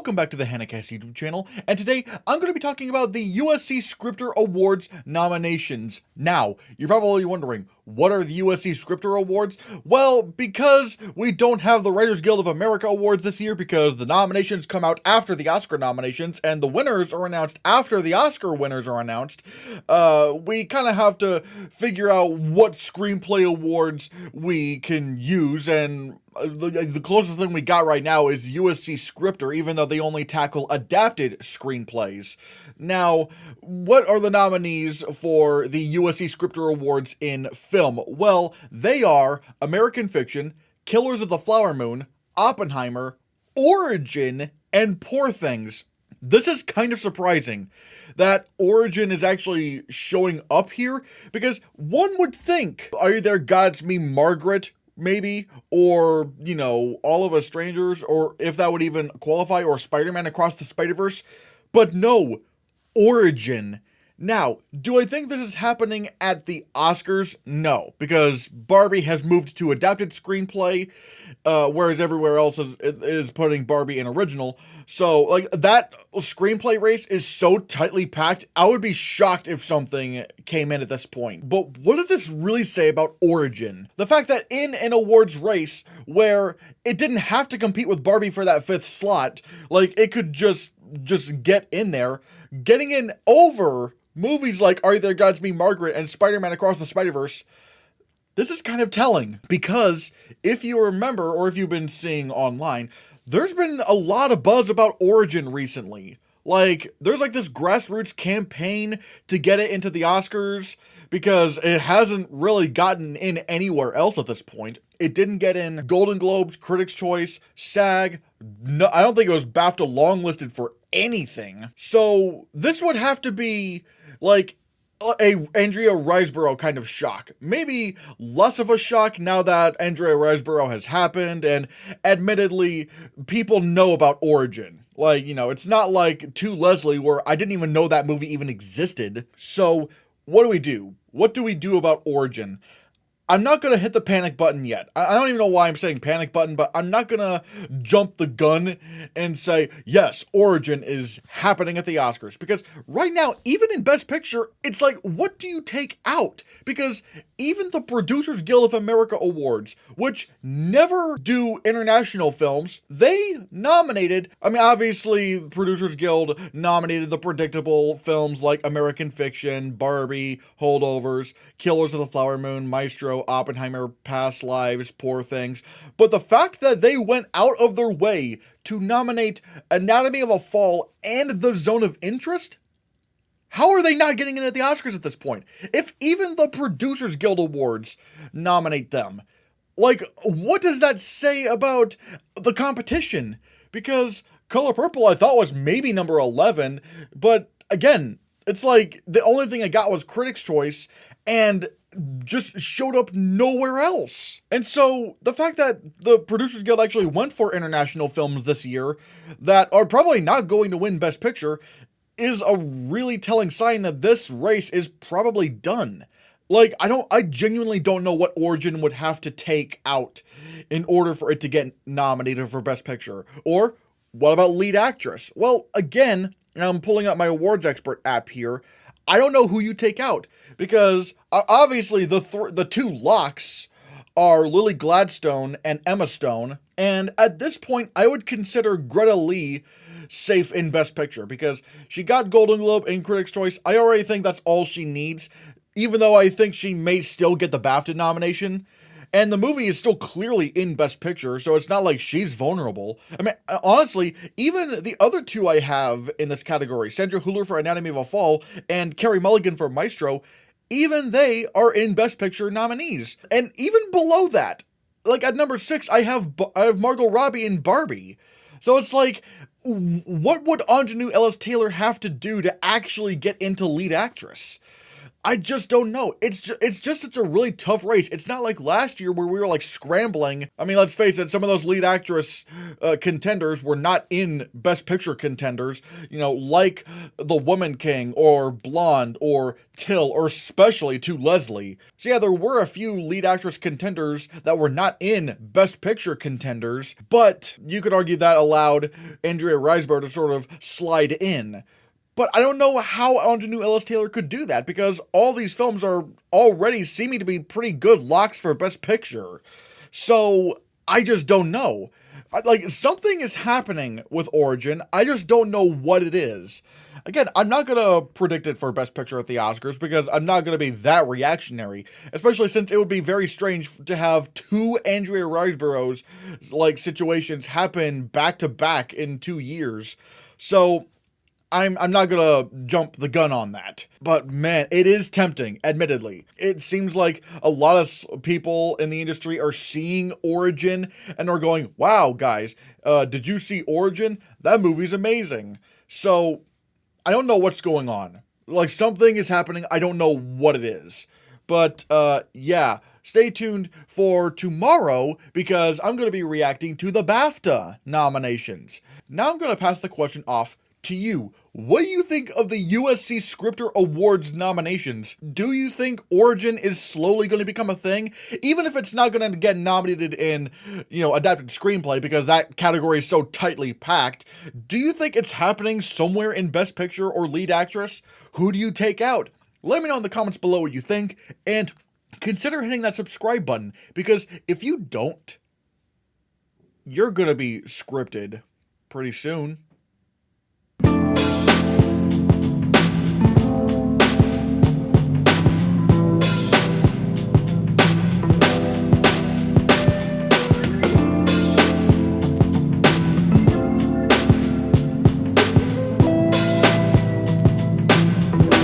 welcome back to the Hannahcast YouTube channel, and today I'm going to be talking about the USC Scripter Awards nominations. Now, you're probably wondering, what are the USC Scripter Awards? Well, because we don't have the Writers Guild of America Awards this year because the nominations come out after the Oscar nominations, and the winners are announced after the Oscar winners are announced, we kind of have to figure out what screenplay awards we can use, and the closest thing we got right now is USC Scripter, even though they only tackle adapted screenplays. Now, what are the nominees for the USC Scripter Awards in film? Well, they are American Fiction, Killers of the Flower Moon, Oppenheimer, Origin, and Poor Things. This is kind of surprising that Origin is actually showing up here, because one would think either God's Me Margaret, maybe, or, you know, All of Us Strangers, or if that would even qualify, or Spider-Man Across the Spider-Verse, but no, Origin. Now, do I think this is happening at the Oscars? No, because Barbie has moved to adapted screenplay, whereas everywhere else is putting Barbie in original. So, like, that screenplay race is so tightly packed, I would be shocked if something came in at this point. But what does this really say about Origin? The fact that in an awards race where it didn't have to compete with Barbie for that 5th slot, like, it could just get in there, getting in over movies like Are You There, God's Me, Margaret, and Spider-Man Across the Spider-Verse. This is kind of telling, because if you remember, or if you've been seeing online, there's been a lot of buzz about Origin recently. Like, there's like this grassroots campaign to get it into the Oscars, because it hasn't really gotten in anywhere else at this point. It didn't get in Golden Globes, Critics' Choice, SAG. No, I don't think it was BAFTA longlisted for anything. So this would have to be like a Andrea Riseborough kind of shock. Maybe less of a shock now that Andrea Riseborough has happened, and admittedly, people know about Origin. Like, you know, it's not like To Leslie, where I didn't even know that movie even existed. So what do we do? What do we do about Origin? I'm not going to hit the panic button yet. I don't even know why I'm saying panic button, but I'm not going to jump the gun and say, yes, Origin is happening at the Oscars. Because right now, even in Best Picture, it's like, what do you take out? Because even the Producers Guild of America Awards, which never do international films, they nominated, I mean, obviously, Producers Guild nominated the predictable films like American Fiction, Barbie, Holdovers, Killers of the Flower Moon, Maestro, Oppenheimer, Past Lives, Poor Things. But the fact that they went out of their way to nominate Anatomy of a Fall and The Zone of Interest, how are they not getting in at the Oscars at this point? If even the Producers Guild Awards nominate them, like, what does that say about the competition? Because Color Purple I thought was maybe number 11, but again, it's like the only thing I got was Critics' Choice, and just showed up nowhere else. And so the fact that the Producers Guild actually went for international films this year that are probably not going to win Best Picture is a really telling sign that this race is probably done. Like, I genuinely don't know what Origin would have to take out in order for it to get nominated for Best Picture. Or what about lead actress? Well, again, I'm pulling up my awards expert app here. I don't know who you take out, because obviously the two locks are Lily Gladstone and Emma Stone, and at this point I would consider Greta Lee safe in Best Picture, because she got Golden Globe and Critics' Choice. I already think that's all she needs, even though I think she may still get the BAFTA nomination. And the movie is still clearly in Best Picture, so it's not like she's vulnerable. I mean, honestly, even the other two I have in this category, Sandra Hüller for Anatomy of a Fall and Carey Mulligan for Maestro, even they are in Best Picture nominees. And even below that, like at number 6, I have Margot Robbie in Barbie. So it's like, what would Ellis-Taylor have to do to actually get into lead actress? I just don't know. It's just such a really tough race. It's not like last year where we were like scrambling. I mean, let's face it, some of those lead actress contenders were not in Best Picture contenders, like The Woman King or Blonde or Till or especially To Leslie. So yeah, there were a few lead actress contenders that were not in Best Picture contenders, but you could argue that allowed Andrea Riseborough to sort of slide in. But I don't know how Ingenue Ellis-Taylor could do that, because all these films are already seeming to be pretty good locks for Best Picture. So, I just don't know. Like, something is happening with Origin, I just don't know what it is. Again, I'm not gonna predict it for Best Picture at the Oscars, because I'm not gonna be that reactionary, especially since it would be very strange to have two Andrea Riseboroughs, like, situations happen back to back in 2 years. So, I'm not gonna jump the gun on that. But man, it is tempting, admittedly. It seems like a lot of people in the industry are seeing Origin and are going, wow, guys, did you see Origin? That movie's amazing. So, I don't know what's going on. Like, something is happening, I don't know what it is. But, yeah, stay tuned for tomorrow, because I'm gonna be reacting to the BAFTA nominations. Now I'm gonna pass the question off to you. What do you think of the USC Scripter Awards nominations? Do you think Origin is slowly going to become a thing? Even if it's not going to get nominated in, adapted screenplay, because that category is so tightly packed, do you think it's happening somewhere in Best Picture or Lead Actress? Who do you take out? Let me know in the comments below what you think, and consider hitting that subscribe button, because if you don't, you're going to be scripted pretty soon.